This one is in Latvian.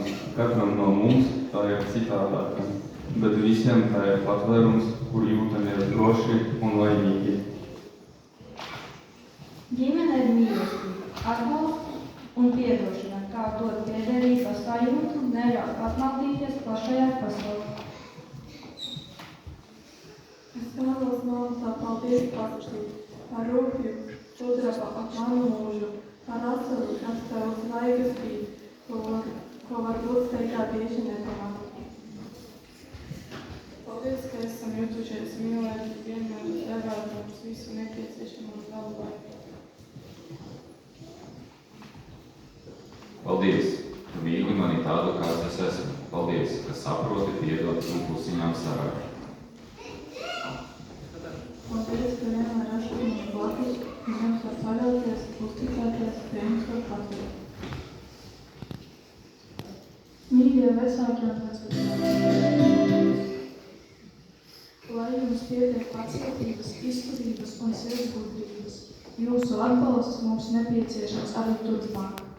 Protams, katram no mums tā ir citādāka, bet visiem tā ir patvērums, kur jūtamies droši un laimīgi. Ģimene ir mīlestība, atbalsts un piedošana, kā dot piederības sajūtu, neļaut atmaldīties plašajā pasaulē. Es vēlos nolasāt paldies pašķīt par rūpju, sudraba ap manu mūžu, par asaru, kas tev svaigas bija, ko varbūt steigā bieži nepanāk. Paldies, ka esam jutušies mīlēti, vienmēr devāt mums visu nepieciešamo tavu laiku. Paldies, ka mīli mani tādu, kāds es esmu. Paldies, ka saproti piedot un klusiņām sarādi. Paldies, ka vienmēr esat mums blakus, un jums var paļauties, uzticēties, pie jums var patvert. Mīļie vecāki un vecvecāki, lai jums pietiek pacietības, izturības un sirdsgudrības. Jūsu atbalsts mums nepieciešams arī turpmāk.